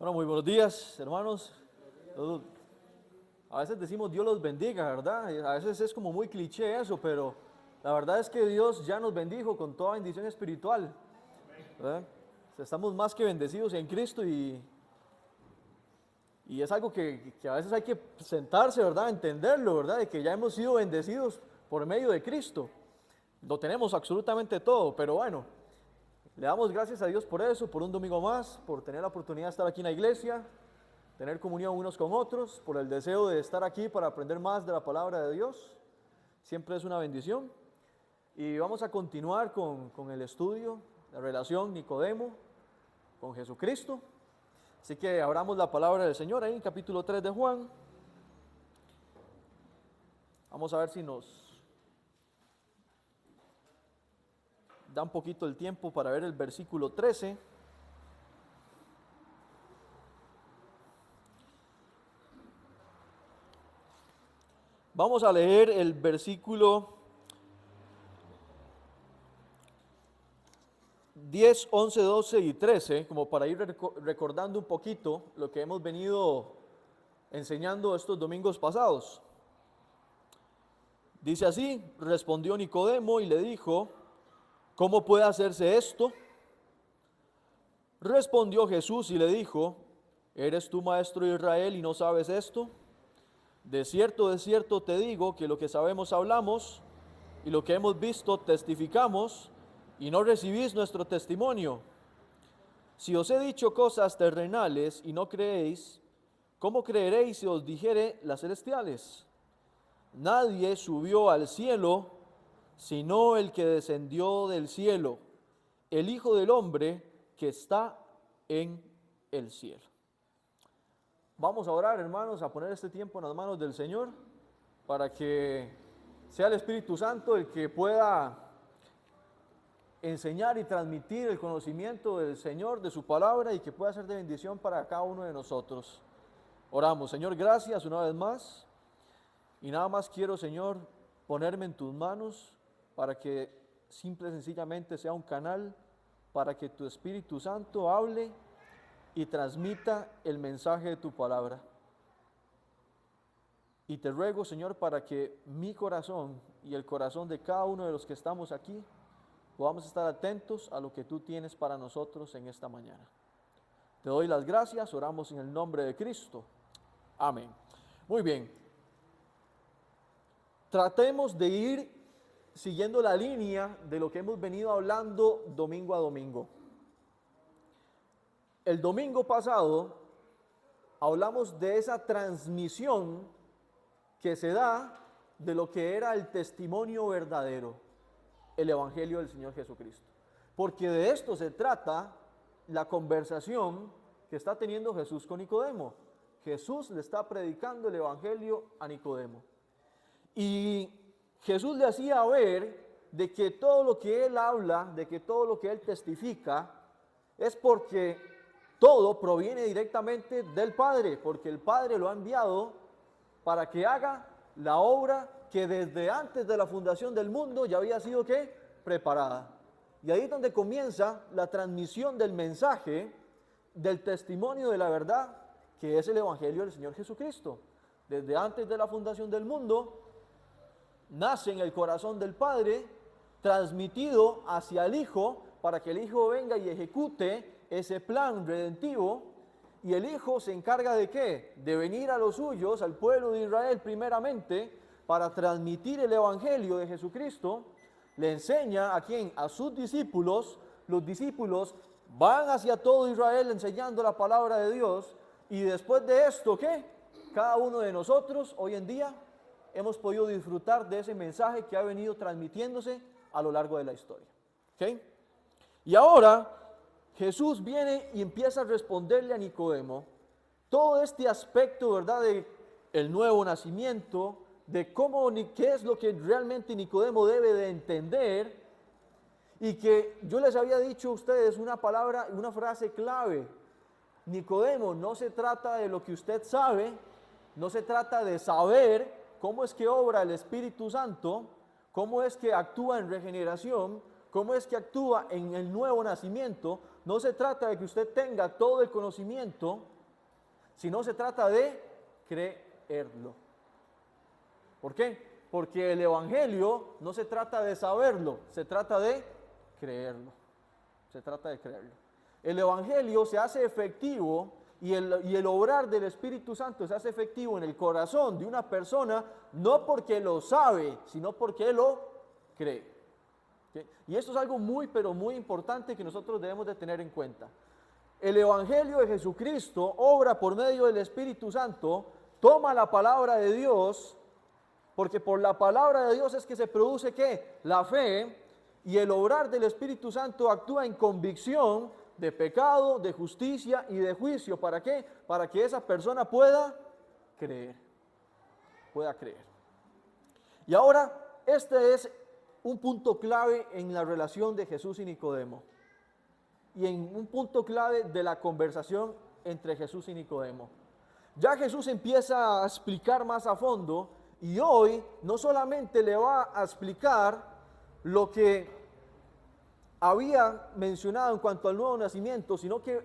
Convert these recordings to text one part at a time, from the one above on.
Bueno, muy buenos días, hermanos. A veces decimos Dios los bendiga, ¿verdad? Y a veces es como muy cliché eso, pero la verdad es que Dios ya nos bendijo con toda bendición espiritual, ¿verdad? O sea, estamos más que bendecidos en Cristo y es algo que a veces hay que sentarse, ¿verdad? Entenderlo, ¿verdad? De que ya hemos sido bendecidos por medio de Cristo. Lo tenemos absolutamente todo, pero bueno, le damos gracias a Dios por eso, por un domingo más, por tener la oportunidad de estar aquí en la iglesia, tener comunión unos con otros, por el deseo de estar aquí para aprender más de la palabra de Dios. Siempre es una bendición. Y vamos a continuar con el estudio, la relación Nicodemo con Jesucristo. Así que abramos la palabra del Señor ahí en capítulo 3 de Juan. Vamos a ver si nos da un poquito el tiempo para ver el versículo 13. Vamos a leer el versículo 10, 11, 12 y 13, como para ir recordando un poquito lo que hemos venido enseñando estos domingos pasados. Dice así: respondió Nicodemo y le dijo: ¿cómo puede hacerse esto? Respondió Jesús y le dijo: ¿eres tú maestro de Israel y no sabes esto? De cierto te digo que lo que sabemos hablamos y lo que hemos visto testificamos y no recibís nuestro testimonio. Si os he dicho cosas terrenales y no creéis, ¿cómo creeréis si os dijere las celestiales? Nadie subió al cielo sino el que descendió del cielo, el Hijo del Hombre que está en el cielo. Vamos a orar, hermanos, a poner este tiempo en las manos del Señor para que sea el Espíritu Santo el que pueda enseñar y transmitir el conocimiento del Señor, de su palabra, y que pueda ser de bendición para cada uno de nosotros. Oramos. Señor, gracias una vez más, y nada más quiero, Señor, ponerme en tus manos para que simple y sencillamente sea un canal para que tu Espíritu Santo hable y transmita el mensaje de tu palabra. Y te ruego, Señor, para que mi corazón y el corazón de cada uno de los que estamos aquí podamos estar atentos a lo que tú tienes para nosotros en esta mañana. Te doy las gracias, oramos en el nombre de Cristo. Amén. Muy bien. Tratemos de ir siguiendo la línea de lo que hemos venido hablando domingo a domingo. El domingo pasado hablamos de esa transmisión que se da de lo que era el testimonio verdadero, el Evangelio del Señor Jesucristo. Porque de esto se trata la conversación que está teniendo Jesús con Nicodemo. Jesús le está predicando el Evangelio a Nicodemo. Y Jesús le hacía ver de que todo lo que él habla, de que todo lo que él testifica, es porque todo proviene directamente del Padre, porque el Padre lo ha enviado para que haga la obra que desde antes de la fundación del mundo ya había sido ¿qué? Preparada. Y ahí es donde comienza la transmisión del mensaje, del testimonio de la verdad, que es el Evangelio del Señor Jesucristo. Desde antes de la fundación del mundo, nace en el corazón del Padre, transmitido hacia el Hijo, para que el Hijo venga y ejecute ese plan redentivo. Y el Hijo se encarga de ¿qué? De venir a los suyos, al pueblo de Israel primeramente, para transmitir el Evangelio de Jesucristo. Le enseña a quién, a sus discípulos. Los discípulos van hacia todo Israel enseñando la palabra de Dios. Y después de esto, ¿qué? Cada uno de nosotros hoy en día hemos podido disfrutar de ese mensaje que ha venido transmitiéndose a lo largo de la historia. ¿Okay? Y ahora Jesús viene y empieza a responderle a Nicodemo todo este aspecto, ¿verdad?, de el nuevo nacimiento, de cómo, qué es lo que realmente Nicodemo debe de entender, y que yo les había dicho a ustedes una palabra, una frase clave. Nicodemo, no se trata de lo que usted sabe, no se trata de saber cómo es que obra el Espíritu Santo, cómo es que actúa en regeneración, cómo es que actúa en el nuevo nacimiento. No se trata de que usted tenga todo el conocimiento, sino se trata de creerlo. ¿Por qué? Porque el Evangelio no se trata de saberlo, se trata de creerlo. Se trata de creerlo. El Evangelio se hace efectivo y el obrar del Espíritu Santo se hace efectivo en el corazón de una persona, no porque lo sabe, sino porque lo cree. ¿Sí? Y esto es algo muy, pero muy importante que nosotros debemos de tener en cuenta. El Evangelio de Jesucristo obra por medio del Espíritu Santo, toma la palabra de Dios, porque por la palabra de Dios es que se produce ¿qué? La fe, y el obrar del Espíritu Santo actúa en convicción de pecado, de justicia y de juicio. ¿Para qué? Para que esa persona pueda creer. Pueda creer. Y ahora, este es un punto clave en la relación de Jesús y Nicodemo. Y en un punto clave de la conversación entre Jesús y Nicodemo. Ya Jesús empieza a explicar más a fondo, y hoy no solamente le va a explicar lo que había mencionado en cuanto al nuevo nacimiento, sino que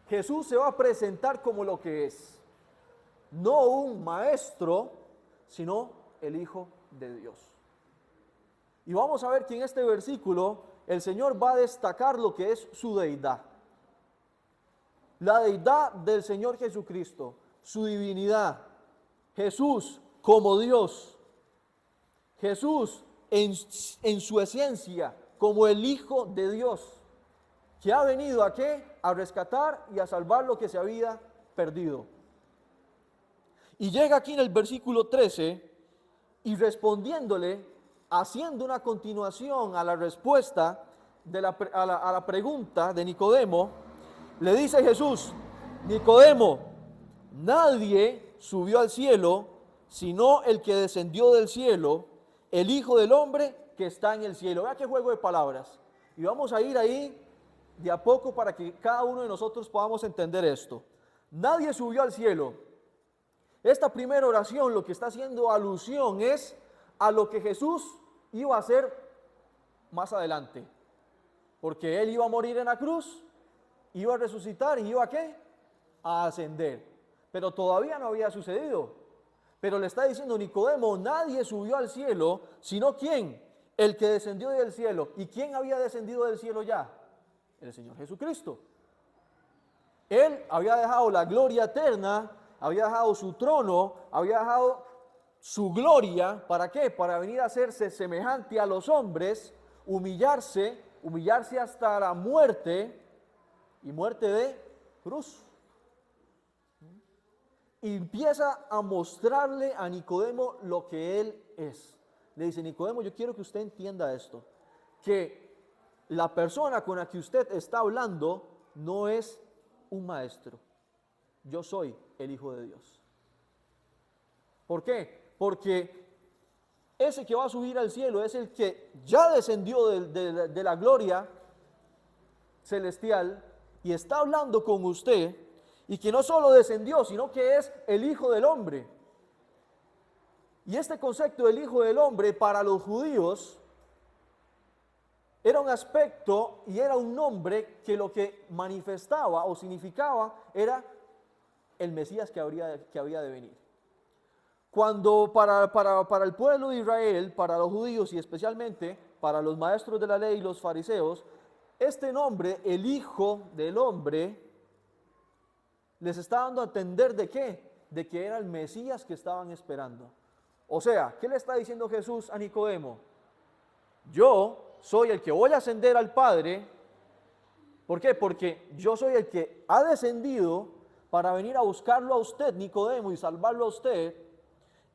Jesús se va a presentar como lo que es. No un maestro, sino el Hijo de Dios. Y vamos a ver que en este versículo el Señor va a destacar lo que es su deidad. La deidad del Señor Jesucristo, su divinidad. Jesús como Dios. Jesús en su esencia como el Hijo de Dios, que ha venido ¿a qué? A rescatar y a salvar lo que se había perdido. Y llega aquí en el versículo 13 y respondiéndole, haciendo una continuación a la respuesta a la pregunta de Nicodemo, le dice Jesús: Nicodemo, nadie subió al cielo sino el que descendió del cielo, el Hijo del Hombre que está en el cielo. Vea qué juego de palabras. Y vamos a ir ahí de a poco para que cada uno de nosotros podamos entender esto. Nadie subió al cielo. Esta primera oración lo que está haciendo alusión es a lo que Jesús iba a hacer más adelante. Porque Él iba a morir en la cruz, iba a resucitar y iba a ¿qué? A ascender. Pero todavía no había sucedido. Pero le está diciendo Nicodemo, nadie subió al cielo, sino ¿quién? El que descendió del cielo. ¿Y quién había descendido del cielo ya? El Señor Jesucristo. Él había dejado la gloria eterna, había dejado su trono, había dejado su gloria. ¿Para qué? Para venir a hacerse semejante a los hombres, humillarse hasta la muerte, y muerte de cruz. Y empieza a mostrarle a Nicodemo lo que él es. Le dice: Nicodemo, yo quiero que usted entienda esto, que la persona con la que usted está hablando no es un maestro. Yo soy el Hijo de Dios. ¿Por qué? Porque ese que va a subir al cielo es el que ya descendió de la gloria celestial y está hablando con usted, y que no solo descendió, sino que es el Hijo del Hombre. Y este concepto del Hijo del Hombre para los judíos era un aspecto y era un nombre que lo que manifestaba o significaba era el Mesías que había de venir. Cuando para el pueblo de Israel, para los judíos y especialmente para los maestros de la ley y los fariseos, este nombre, el Hijo del Hombre, les está dando a entender ¿de qué? De que era el Mesías que estaban esperando. O sea, ¿qué le está diciendo Jesús a Nicodemo? Yo soy el que voy a ascender al Padre. ¿Por qué? Porque yo soy el que ha descendido para venir a buscarlo a usted, Nicodemo, y salvarlo a usted.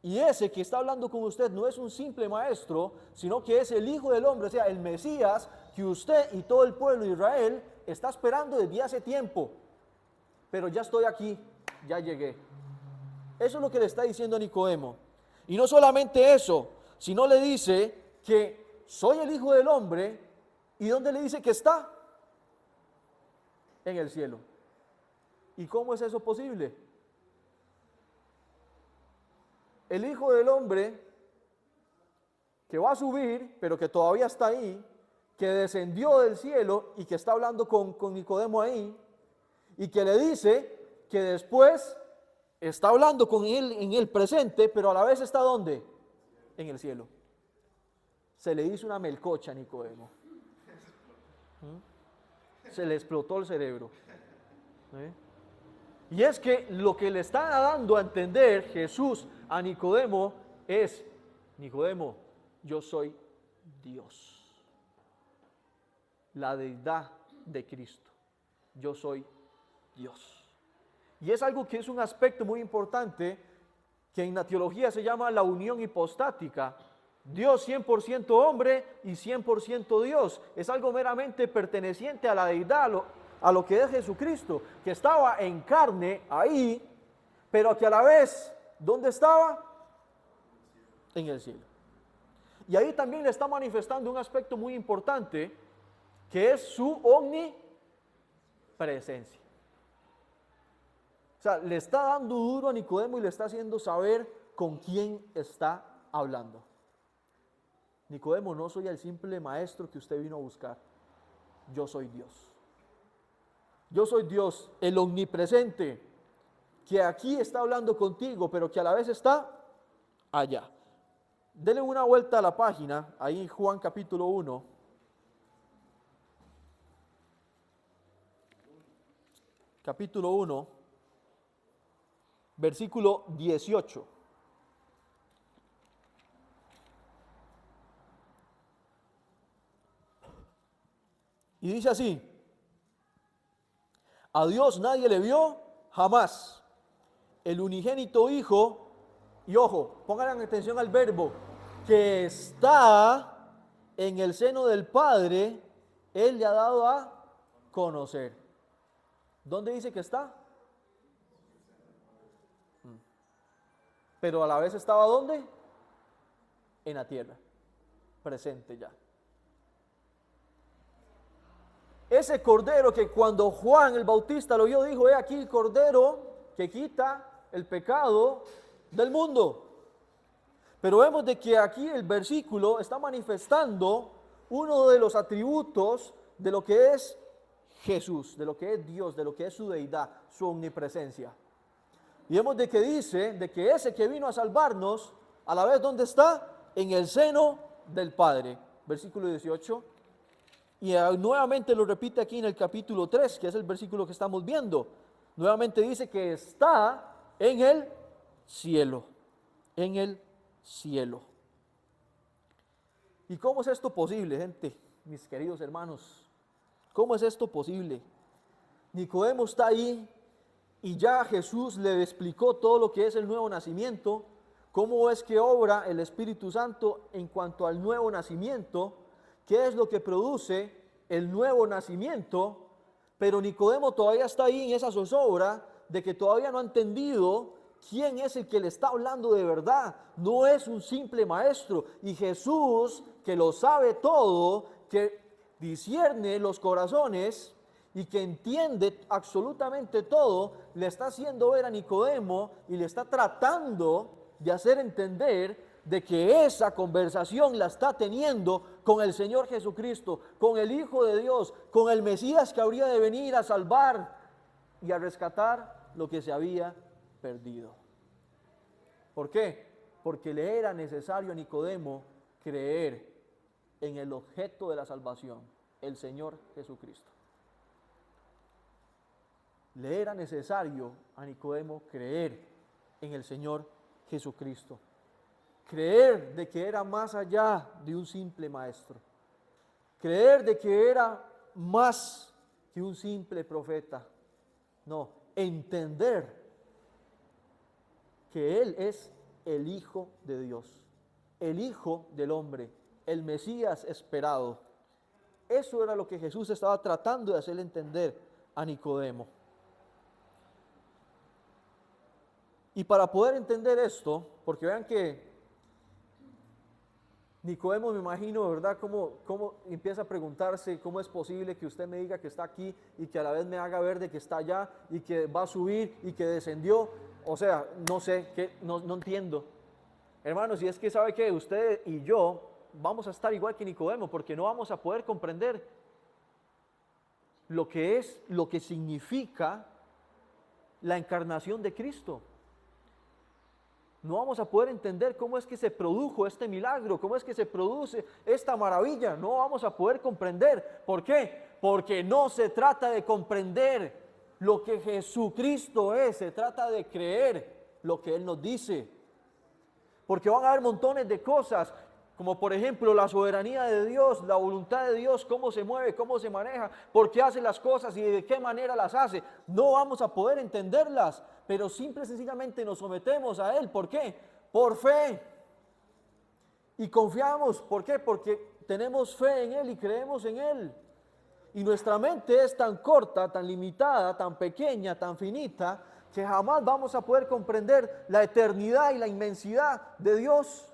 Y ese que está hablando con usted no es un simple maestro, sino que es el Hijo del Hombre, o sea, el Mesías que usted y todo el pueblo de Israel está esperando desde hace tiempo. Pero ya estoy aquí, ya llegué. Eso es lo que le está diciendo a Nicodemo. Y no solamente eso, sino le dice que soy el Hijo del Hombre. ¿Y dónde le dice que está? En el cielo. ¿Y cómo es eso posible? El Hijo del Hombre que va a subir, pero que todavía está ahí, que descendió del cielo y que está hablando con Nicodemo ahí, y que le dice que después Está hablando con él en el presente, pero a la vez está ¿dónde? En el cielo. Se le hizo una melcocha a Nicodemo. Se le explotó el cerebro. Y es que lo que le está dando a entender Jesús a Nicodemo es: Nicodemo, yo soy Dios. La deidad de Cristo. Yo soy Dios. Y es algo que es un aspecto muy importante que en la teología se llama la unión hipostática. Dios 100% hombre y 100% Dios. Es algo meramente perteneciente a la deidad, a lo que es Jesucristo, que estaba en carne ahí, pero que a la vez, ¿dónde estaba? En el cielo. Y ahí también le está manifestando un aspecto muy importante, que es su omnipresencia. O sea, le está dando duro a Nicodemo y le está haciendo saber con quién está hablando. Nicodemo, no soy el simple maestro que usted vino a buscar. Yo soy Dios. Yo soy Dios, el omnipresente, que aquí está hablando contigo, pero que a la vez está allá. Denle una vuelta a la página, ahí en Juan capítulo 1. Capítulo 1. Versículo 18. Y dice así: a Dios nadie le vio jamás. El unigénito Hijo, y ojo, pongan atención al verbo, que está en el seno del Padre, Él le ha dado a conocer. ¿Dónde dice que está? Pero a la vez estaba ¿dónde? En la tierra, presente ya. Ese cordero que cuando Juan el Bautista lo vio, dijo: he aquí el cordero que quita el pecado del mundo. Pero vemos de que aquí el versículo está manifestando uno de los atributos de lo que es Jesús, de lo que es Dios, de lo que es su deidad, su omnipresencia. Y vemos de que dice de que ese que vino a salvarnos, a la vez ¿dónde está? En el seno del Padre. Versículo 18. Y nuevamente lo repite aquí en el capítulo 3, que es el versículo que estamos viendo. Nuevamente dice que está en el cielo. En el cielo. ¿Y cómo es esto posible, gente? Mis queridos hermanos. ¿Cómo es esto posible? Nicodemo está ahí. Y ya Jesús le explicó todo lo que es el nuevo nacimiento, cómo es que obra el Espíritu Santo en cuanto al nuevo nacimiento, qué es lo que produce el nuevo nacimiento, pero Nicodemo todavía está ahí en esa zozobra de que todavía no ha entendido quién es el que le está hablando de verdad. No es un simple maestro, y Jesús, que lo sabe todo, que discierne los corazones y que entiende absolutamente todo, le está haciendo ver a Nicodemo y le está tratando de hacer entender de que esa conversación la está teniendo con el Señor Jesucristo, con el Hijo de Dios, con el Mesías que habría de venir a salvar y a rescatar lo que se había perdido. ¿Por qué? Porque le era necesario a Nicodemo creer en el objeto de la salvación, el Señor Jesucristo. Le era necesario a Nicodemo creer en el Señor Jesucristo. Creer de que era más allá de un simple maestro. Creer de que era más que un simple profeta. No, entender que Él es el Hijo de Dios, el Hijo del hombre, el Mesías esperado. Eso era lo que Jesús estaba tratando de hacerle entender a Nicodemo. Y para poder entender esto, porque vean que Nicodemo, me imagino, ¿verdad? Cómo empieza a preguntarse cómo es posible que usted me diga que está aquí y que a la vez me haga ver de que está allá y que va a subir y que descendió. O sea, no sé, no entiendo. Hermanos, y es que sabe que usted y yo vamos a estar igual que Nicodemo, porque no vamos a poder comprender lo que significa la encarnación de Cristo. No vamos a poder entender cómo es que se produjo este milagro, cómo es que se produce esta maravilla. No vamos a poder comprender. ¿Por qué? Porque no se trata de comprender lo que Jesucristo es, se trata de creer lo que Él nos dice. Porque van a haber montones de cosas, como por ejemplo la soberanía de Dios, la voluntad de Dios, cómo se mueve, cómo se maneja, por qué hace las cosas y de qué manera las hace. No vamos a poder entenderlas, pero simple y sencillamente nos sometemos a Él. ¿Por qué? Por fe. Y confiamos. ¿Por qué? Porque tenemos fe en Él y creemos en Él. Y nuestra mente es tan corta, tan limitada, tan pequeña, tan finita, que jamás vamos a poder comprender la eternidad y la inmensidad de Dios.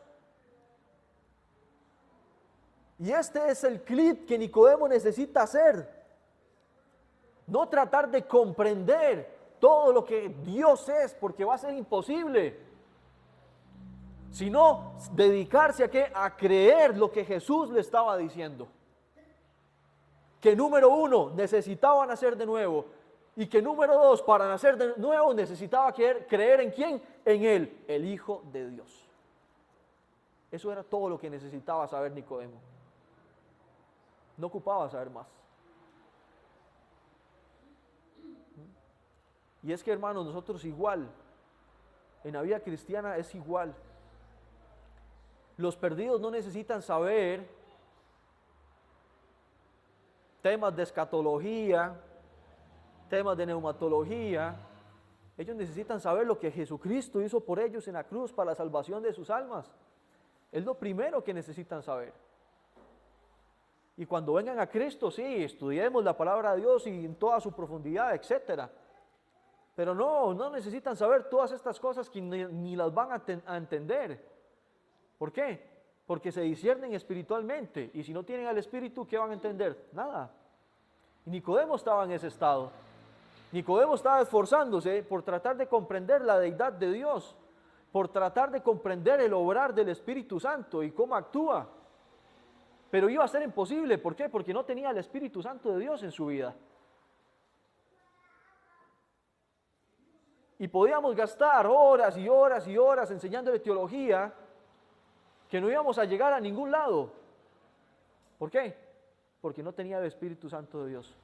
Y este es el clic que Nicodemo necesita hacer. No tratar de comprender todo lo que Dios es, porque va a ser imposible. Sino dedicarse a ¿qué? A creer lo que Jesús le estaba diciendo. Que número uno, necesitaba nacer de nuevo. Y que número dos, para nacer de nuevo, necesitaba creer ¿en quién? En Él, el Hijo de Dios. Eso era todo lo que necesitaba saber Nicodemo. No ocupaba saber más. Y es que, hermanos, nosotros igual, en la vida cristiana es igual. Los perdidos no necesitan saber temas de escatología, temas de neumatología. Ellos necesitan saber lo que Jesucristo hizo por ellos en la cruz para la salvación de sus almas. Es lo primero que necesitan saber. Y cuando vengan a Cristo, sí, estudiemos la palabra de Dios y en toda su profundidad, etcétera. Pero no necesitan saber todas estas cosas que ni las van a entender. ¿Por qué? Porque se disciernen espiritualmente. Y si no tienen al Espíritu, ¿qué van a entender? Nada. Y Nicodemo estaba en ese estado. Nicodemo estaba esforzándose por tratar de comprender la deidad de Dios, por tratar de comprender el obrar del Espíritu Santo y cómo actúa. Pero iba a ser imposible. ¿Por qué? Porque no tenía el Espíritu Santo de Dios en su vida. Y podíamos gastar horas y horas y horas enseñándole teología que no íbamos a llegar a ningún lado. ¿Por qué? Porque no tenía el Espíritu Santo de Dios.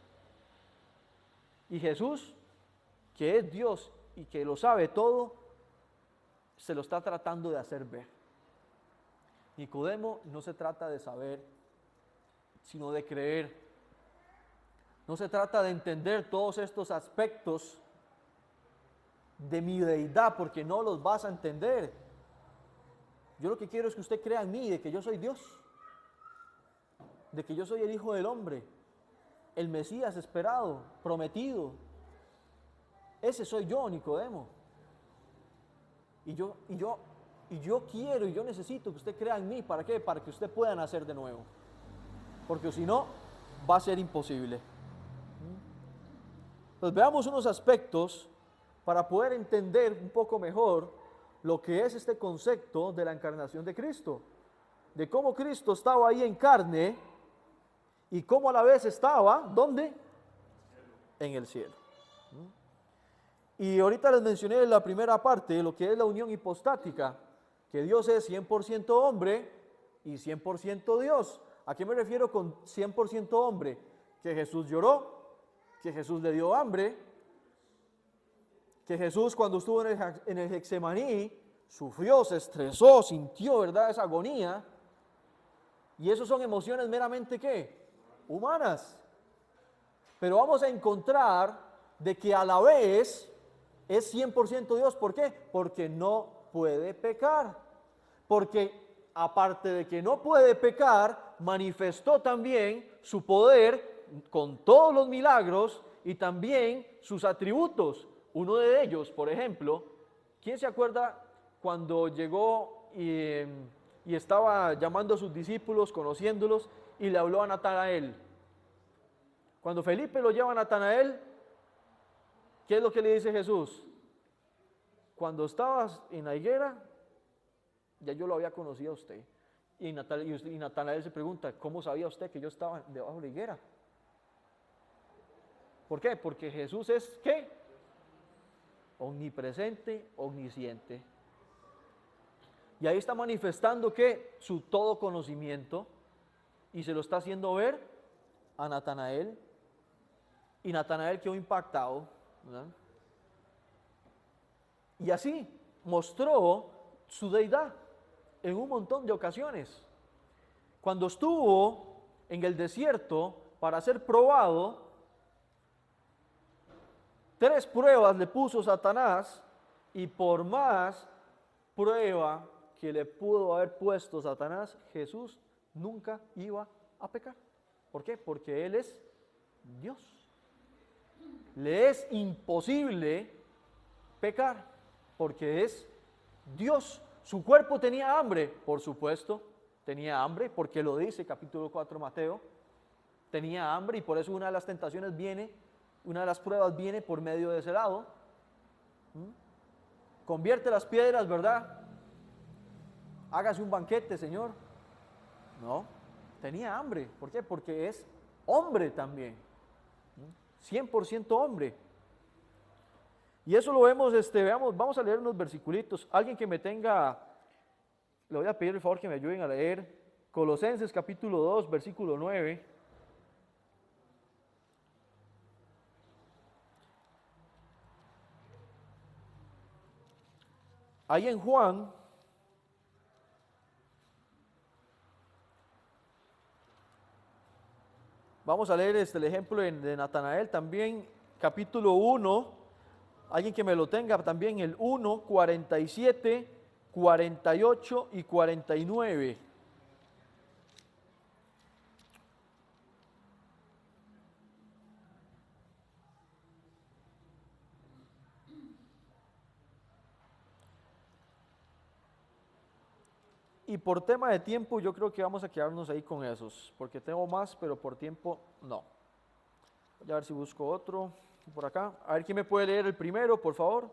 Y Jesús, que es Dios y que lo sabe todo, se lo está tratando de hacer ver. Nicodemo, no se trata de saber, sino de creer. No se trata de entender todos estos aspectos de mi deidad, porque no los vas a entender. Yo lo que quiero es que usted crea en mí, de que yo soy Dios, de que yo soy el Hijo del Hombre, el Mesías esperado, prometido. Ese soy yo, Nicodemo. Y yo quiero y yo necesito que usted crea en mí. ¿Para qué? Para que usted pueda nacer de nuevo. Porque si no, va a ser imposible. Pues veamos unos aspectos para poder entender un poco mejor lo que es este concepto de la encarnación de Cristo. De cómo Cristo estaba ahí en carne y cómo a la vez estaba, ¿dónde? En el cielo. Y ahorita les mencioné en la primera parte lo que es la unión hipostática, que Dios es 100% hombre y 100% Dios. ¿A qué me refiero con 100% hombre? Que Jesús lloró, que Jesús le dio hambre, que Jesús cuando estuvo en el Getsemaní sufrió, se estresó, sintió, ¿verdad?, esa agonía. Y eso son emociones meramente, ¿qué? Humanas. Pero vamos a encontrar de que a la vez es 100% Dios. ¿Por qué? Porque no puede pecar. Porque aparte de que no puede pecar, manifestó también su poder con todos los milagros y también sus atributos. Uno de ellos, por ejemplo, ¿quién se acuerda cuando llegó y estaba llamando a sus discípulos, conociéndolos, y le habló a Natanael? Cuando Felipe lo lleva a Natanael, ¿qué es lo que le dice Jesús? Cuando estabas en la higuera, ya yo lo había conocido a usted. Y Natanael se pregunta, ¿cómo sabía usted que yo estaba debajo de la higuera? ¿Por qué? Porque Jesús es, ¿qué? Omnipresente, omnisciente. Y ahí está manifestando que su todo conocimiento, y se lo está haciendo ver a Natanael, y Natanael quedó impactado, ¿verdad? Y así mostró su deidad en un montón de ocasiones. Cuando estuvo en el desierto para ser probado, 3 pruebas le puso Satanás, y por más prueba que le pudo haber puesto Satanás, Jesús nunca iba a pecar. ¿Por qué? Porque Él es Dios. Le es imposible pecar, porque es Dios. Su cuerpo tenía hambre, por supuesto, tenía hambre, porque lo dice capítulo 4 Mateo, tenía hambre, y por eso una de las tentaciones viene, una de las pruebas viene por medio de ese lado. Convierte las piedras, ¿verdad? Hágase un banquete, Señor. No, tenía hambre. ¿Por qué? Porque es hombre también. 100% hombre. Y eso lo vemos, veamos, vamos a leer unos versiculitos. Alguien que me tenga, le voy a pedir el favor que me ayuden a leer Colosenses capítulo 2, versículo 9. Ahí en Juan, vamos a leer el ejemplo de Natanael también, capítulo 1. Alguien que me lo tenga también, el 1, 47, 48 y 49. Y por tema de tiempo yo creo que vamos a quedarnos ahí con esos, porque tengo más, pero por tiempo no. Voy a ver si busco otro por acá. A ver quién me puede leer el primero, por favor.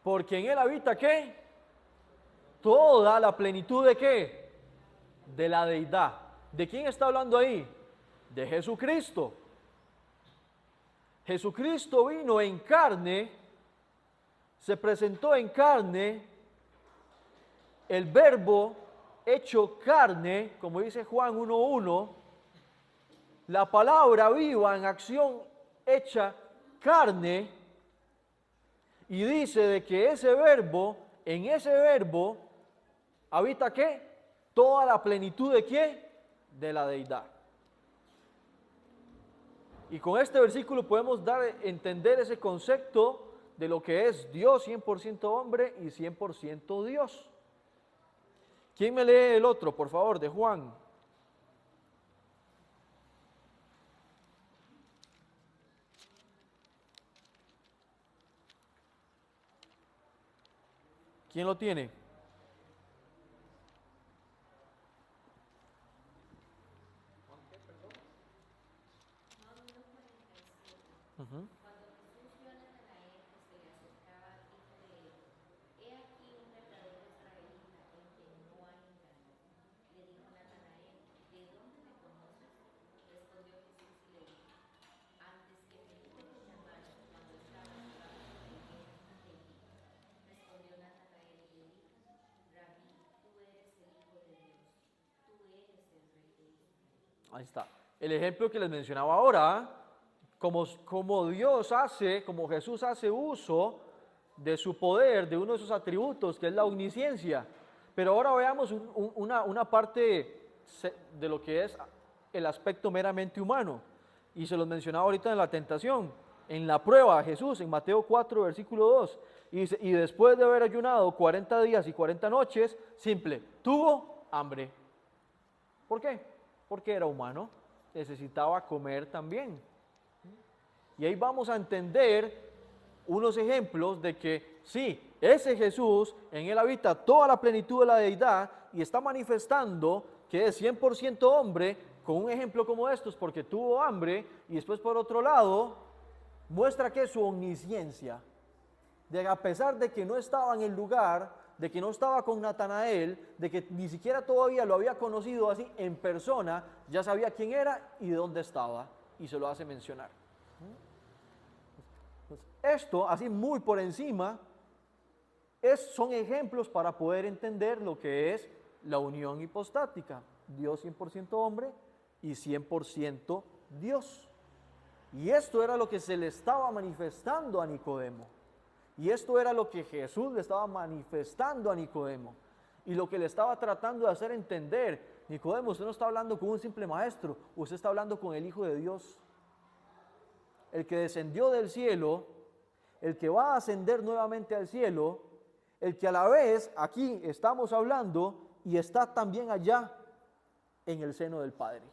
Porque en él habita, ¿qué? Toda la plenitud de ¿qué? De la deidad. ¿De quién está hablando ahí? De Jesucristo. Jesucristo vino en carne, se presentó en carne, el verbo hecho carne, como dice Juan 1:1, la palabra viva en acción hecha carne, y dice de que ese verbo, en ese verbo, habita ¿qué? Toda la plenitud de ¿qué? De la deidad. Y con este versículo podemos dar a entender ese concepto de lo que es Dios, 100% hombre y 100% Dios. ¿Quién me lee el otro, por favor, de Juan? ¿Quién lo tiene? Uh-huh. Ahí está. El ejemplo que les mencionaba ahora, como Dios hace, como Jesús hace uso de su poder, de uno de sus atributos, que es la omnisciencia. Pero ahora veamos una parte de lo que es el aspecto meramente humano. Y se los mencionaba ahorita en la tentación, en la prueba, Jesús, en Mateo 4, versículo 2. Y dice, y después de haber ayunado 40 días y 40 noches, simple, tuvo hambre. ¿Por qué? Porque era humano, necesitaba comer también. Y ahí vamos a entender unos ejemplos de que sí, ese Jesús, en él habita toda la plenitud de la deidad y está manifestando que es 100% hombre, con un ejemplo como estos, porque tuvo hambre, y después por otro lado, muestra que su omnisciencia, de a pesar de que no estaba en el lugar de que no estaba con Natanael, de que ni siquiera todavía lo había conocido así en persona, ya sabía quién era y de dónde estaba, y se lo hace mencionar. Esto, así muy por encima, son ejemplos para poder entender lo que es la unión hipostática. Dios 100% hombre y 100% Dios. Y esto era lo que se le estaba manifestando a Nicodemo. Y esto era lo que Jesús le estaba manifestando a Nicodemo. Y lo que le estaba tratando de hacer entender. Nicodemo, usted no está hablando con un simple maestro, usted está hablando con el Hijo de Dios. El que descendió del cielo, el que va a ascender nuevamente al cielo, el que a la vez aquí estamos hablando y está también allá en el seno del Padre.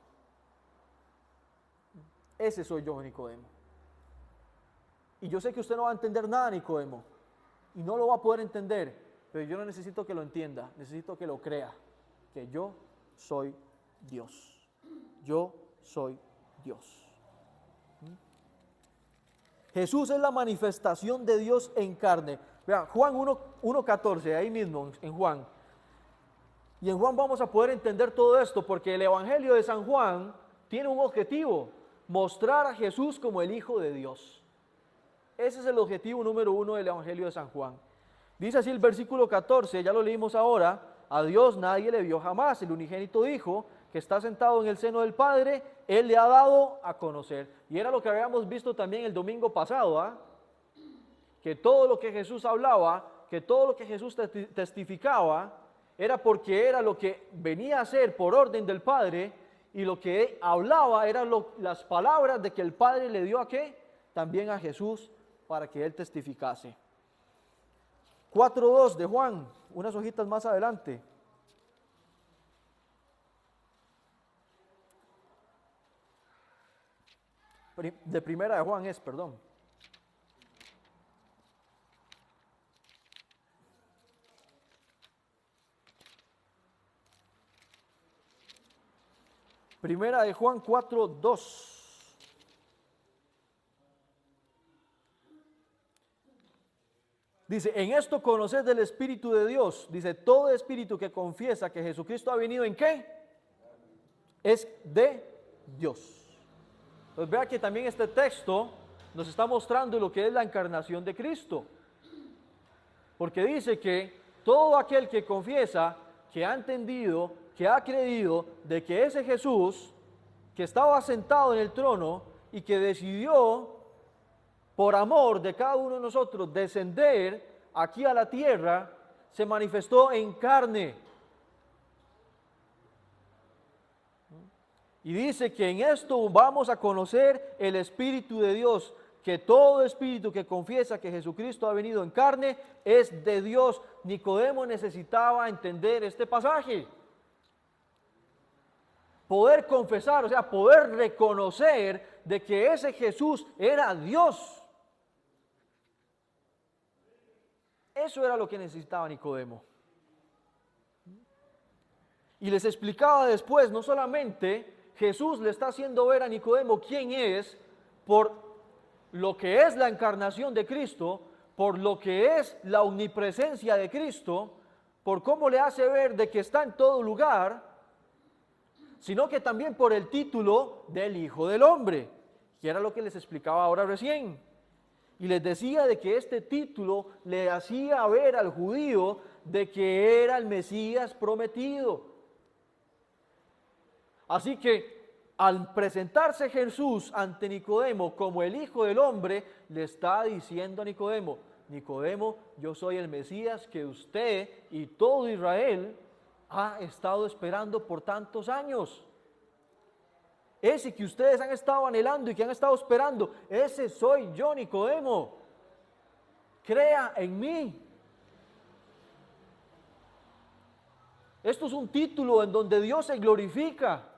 Ese soy yo, Nicodemo. Y yo sé que usted no va a entender nada, Nicodemo, y no lo va a poder entender, pero yo no necesito que lo entienda, necesito que lo crea, que yo soy Dios. Yo soy Dios. Jesús es la manifestación de Dios en carne. Vean, Juan 1:14, ahí mismo en Juan. Y en Juan vamos a poder entender todo esto porque el Evangelio de San Juan tiene un objetivo: mostrar a Jesús como el Hijo de Dios. Ese es el objetivo número 1 del Evangelio de San Juan. Dice así el versículo 14, ya lo leímos ahora: a Dios nadie le vio jamás, el unigénito Hijo, que está sentado en el seno del Padre, Él le ha dado a conocer. Y era lo que habíamos visto también el domingo pasado, ¿ah? Que todo lo que Jesús hablaba, que todo lo que Jesús testificaba, era porque era lo que venía a ser por orden del Padre, y lo que hablaba eran las palabras de que el Padre le dio a ¿qué? También a Jesús para que Él testificase. 4:2 de Juan, unas hojitas más adelante. De primera de Juan es, perdón. Primera de Juan 4:2. Dice, en esto conoced del Espíritu de Dios. Dice, todo espíritu que confiesa que Jesucristo ha venido ¿en qué? Es de Dios. Pues vea que también este texto nos está mostrando lo que es la encarnación de Cristo. Porque dice que todo aquel que confiesa, que ha entendido, que ha creído de que ese Jesús, que estaba sentado en el trono y que decidió, por amor de cada uno de nosotros, descender aquí a la tierra, se manifestó en carne. Y dice que en esto vamos a conocer el Espíritu de Dios, que todo espíritu que confiesa que Jesucristo ha venido en carne es de Dios. Nicodemo necesitaba entender este pasaje. Poder confesar, o sea, poder reconocer de que ese Jesús era Dios. Eso era lo que necesitaba Nicodemo. Y les explicaba después, no solamente Jesús le está haciendo ver a Nicodemo quién es por lo que es la encarnación de Cristo, por lo que es la omnipresencia de Cristo, por cómo le hace ver de que está en todo lugar, sino que también por el título del Hijo del Hombre, que era lo que les explicaba ahora recién. Y les decía de que este título le hacía ver al judío de que era el Mesías prometido. Así que al presentarse Jesús ante Nicodemo como el Hijo del Hombre, le está diciendo a Nicodemo, Nicodemo, yo soy el Mesías que usted y todo Israel ha estado esperando por tantos años. Ese que ustedes han estado anhelando y que han estado esperando, ese soy yo, Nicodemo. Crea en mí. Esto es un título en donde Dios se glorifica.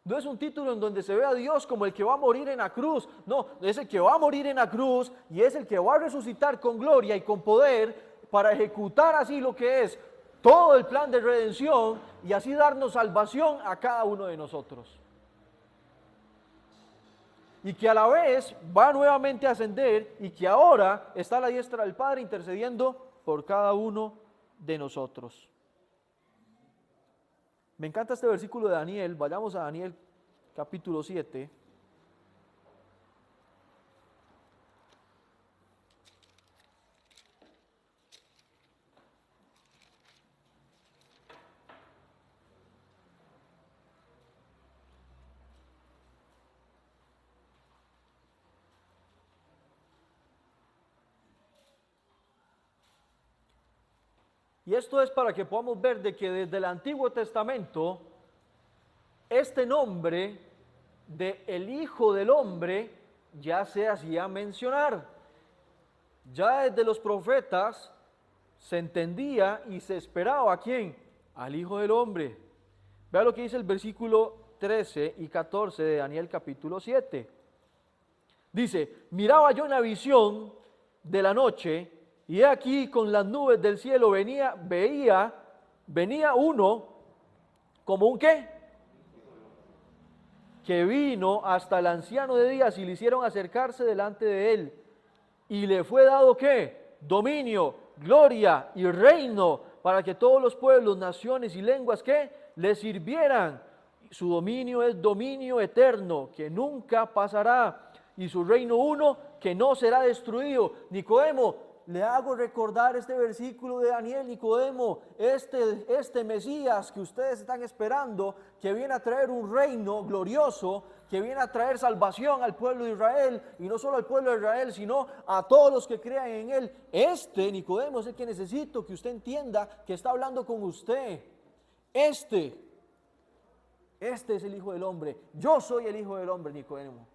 No es un título en donde se ve a Dios como el que va a morir en la cruz. No, es el que va a morir en la cruz y es el que va a resucitar con gloria y con poder para ejecutar así lo que es todo el plan de redención y así darnos salvación a cada uno de nosotros. Y que a la vez va nuevamente a ascender y que ahora está a la diestra del Padre intercediendo por cada uno de nosotros. Me encanta este versículo de Daniel. Vayamos a Daniel capítulo 7. Y esto es para que podamos ver de que desde el Antiguo Testamento, este nombre de el Hijo del Hombre ya se hacía mencionar. Ya desde los profetas se entendía y se esperaba ¿a quién? Al Hijo del Hombre. Vea lo que dice el versículo 13 y 14 de Daniel capítulo 7. Dice, miraba yo en la visión de la noche, y he aquí con las nubes del cielo venía uno como un ¿qué? Que vino hasta el anciano de días y le hicieron acercarse delante de él. Y le fue dado ¿qué? Dominio, gloria y reino para que todos los pueblos, naciones y lenguas ¿qué? Le sirvieran. Su dominio es dominio eterno que nunca pasará y su reino uno que no será destruido. Nicodemo, le hago recordar este versículo de Daniel. Nicodemo, este Mesías que ustedes están esperando, que viene a traer un reino glorioso, que viene a traer salvación al pueblo de Israel, y no solo al pueblo de Israel, sino a todos los que crean en él. Nicodemo, es el que necesito que usted entienda que está hablando con usted. Este es el Hijo del Hombre. Yo soy el Hijo del Hombre, Nicodemo.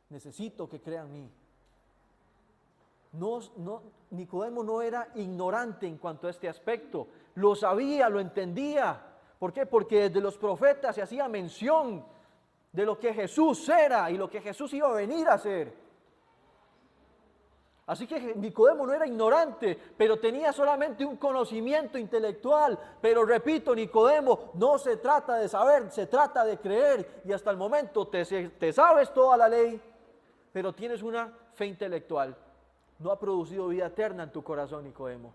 Necesito que crean en mí. Nicodemo no era ignorante en cuanto a este aspecto, lo sabía, lo entendía. ¿Por qué? Porque desde los profetas se hacía mención de lo que Jesús era y lo que Jesús iba a venir a hacer. Así que Nicodemo no era ignorante, pero tenía solamente un conocimiento intelectual. Pero repito, Nicodemo, no se trata de saber, se trata de creer. Y hasta el momento te sabes toda la ley, pero tienes una fe intelectual. No ha producido vida eterna en tu corazón, Nicodemo.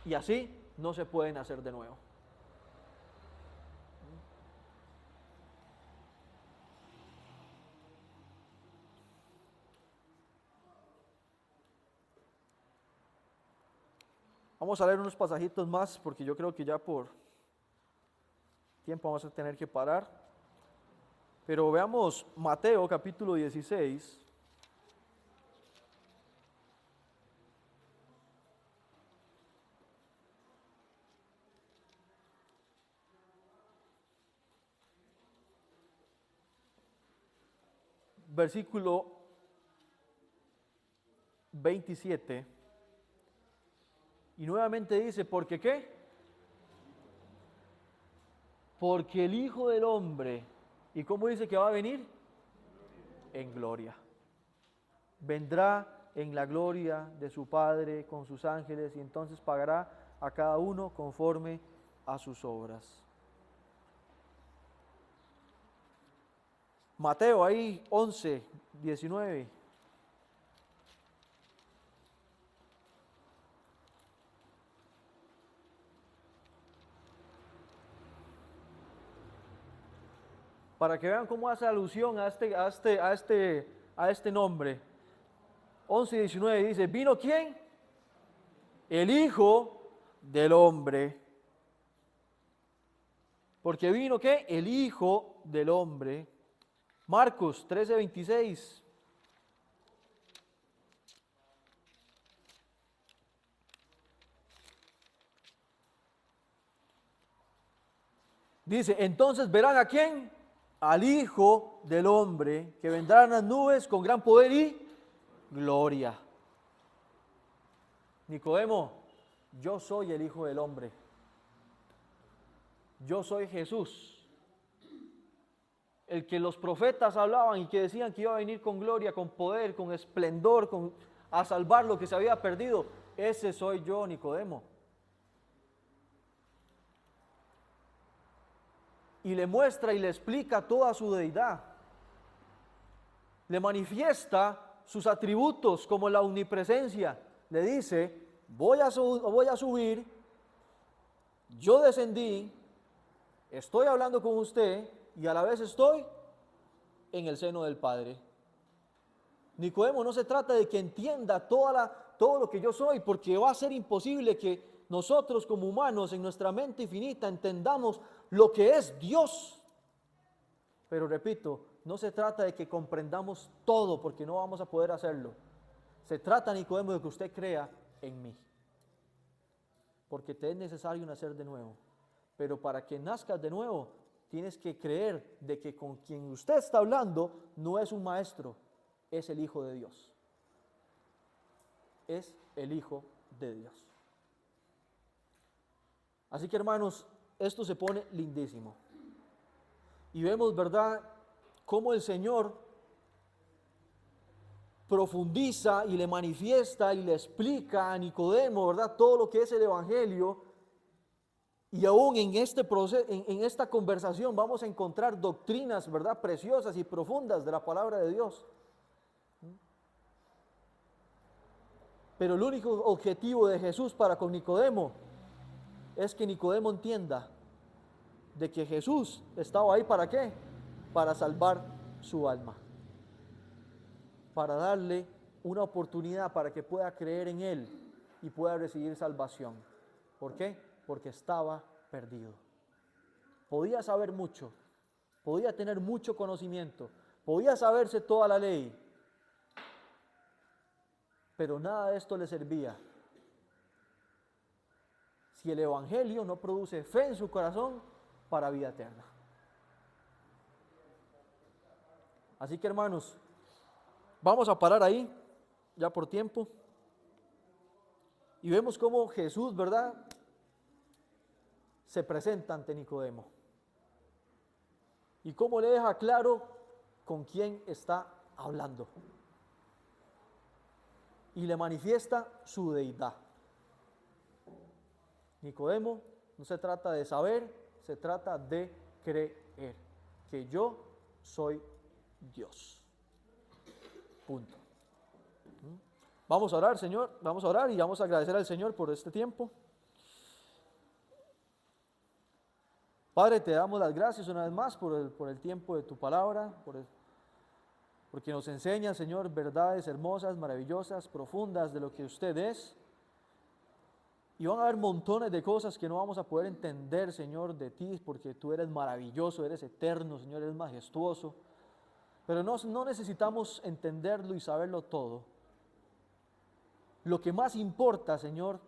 Y así no se puede nacer de nuevo. Vamos a leer unos pasajitos más porque yo creo que ya por tiempo vamos a tener que parar. Pero veamos Mateo capítulo 16. Versículo 27. Y nuevamente dice, ¿por qué qué? Porque el Hijo del Hombre, ¿y cómo dice que va a venir? En gloria. Vendrá en la gloria de su Padre con sus ángeles y entonces pagará a cada uno conforme a sus obras. Mateo ahí 11, 19. Para que vean cómo hace alusión a este nombre. 11 y 19 dice, ¿vino quién? El Hijo del Hombre. Porque vino ¿qué? El Hijo del Hombre. Marcos 13, 26. Dice, entonces verán ¿a quién? Al Hijo del Hombre, que vendrá en las nubes con gran poder y gloria. Nicodemo, yo soy el Hijo del Hombre. Yo soy Jesús. El que los profetas hablaban y que decían que iba a venir con gloria, con poder, con esplendor, a salvar lo que se había perdido. Ese soy yo, Nicodemo. Y le muestra y le explica toda su deidad. Le manifiesta sus atributos como la omnipresencia. Le dice voy a subir, yo descendí, estoy hablando con usted y a la vez estoy en el seno del Padre. Nicodemo, no se trata de que entienda todo lo que yo soy, porque va a ser imposible que nosotros como humanos en nuestra mente infinita entendamos lo que es Dios. Pero repito, no se trata de que comprendamos todo, porque no vamos a poder hacerlo. Se trata, Nicodemo, de que usted crea en mí, porque te es necesario nacer de nuevo. Pero para que nazcas de nuevo, tienes que creer de que con quien usted está hablando no es un maestro, es el Hijo de Dios. Es el Hijo de Dios. Así que, hermanos, esto se pone lindísimo. Y vemos, ¿verdad?, cómo el Señor profundiza y le manifiesta y le explica a Nicodemo, ¿verdad?, todo lo que es el Evangelio. Y aún en este proceso, en esta conversación vamos a encontrar doctrinas, ¿verdad?, preciosas y profundas de la palabra de Dios. Pero el único objetivo de Jesús para con Nicodemo es que Nicodemo entienda de que Jesús estaba ahí ¿para qué? Para salvar su alma, para darle una oportunidad para que pueda creer en Él y pueda recibir salvación. ¿Por qué? Porque estaba perdido. Podía saber mucho, podía tener mucho conocimiento, podía saberse toda la ley, pero nada de esto le servía si el Evangelio no produce fe en su corazón para vida eterna. Así que, hermanos, vamos a parar ahí, ya por tiempo, y vemos cómo Jesús, ¿verdad?, se presenta ante Nicodemo y cómo le deja claro con quién está hablando y le manifiesta su deidad. Nicodemo, no se trata de saber, se trata de creer que yo soy Dios. Punto. Vamos a orar, Señor, vamos a orar y vamos a agradecer al Señor por este tiempo. Padre, te damos las gracias una vez más por el tiempo de tu palabra, porque nos enseña, Señor, verdades hermosas, maravillosas, profundas de lo que usted es. Y van a haber montones de cosas que no vamos a poder entender, Señor, de ti, porque tú eres maravilloso, eres eterno, Señor, eres majestuoso. Pero no necesitamos entenderlo y saberlo todo. Lo que más importa, Señor,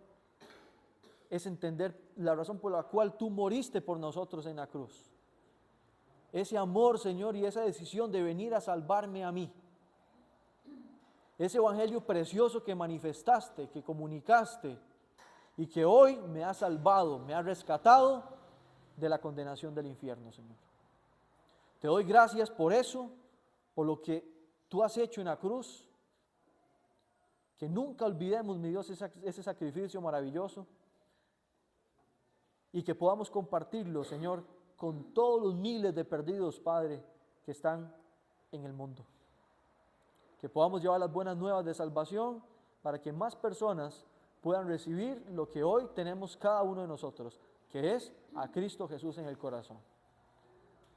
es entender la razón por la cual tú moriste por nosotros en la cruz. Ese amor, Señor, y esa decisión de venir a salvarme a mí. Ese evangelio precioso que manifestaste, que comunicaste, y que hoy me ha salvado, me ha rescatado de la condenación del infierno, Señor. Te doy gracias por eso, por lo que tú has hecho en la cruz. Que nunca olvidemos, mi Dios, ese sacrificio maravilloso. Y que podamos compartirlo, Señor, con todos los miles de perdidos, Padre, que están en el mundo. Que podamos llevar las buenas nuevas de salvación para que más personas puedan recibir lo que hoy tenemos cada uno de nosotros, que es a Cristo Jesús en el corazón.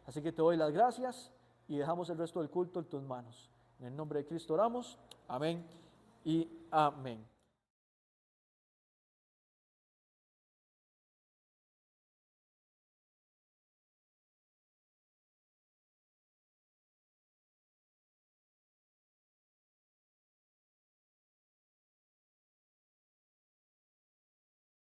Así que te doy las gracias y dejamos el resto del culto en tus manos. En el nombre de Cristo oramos. Amén y amén.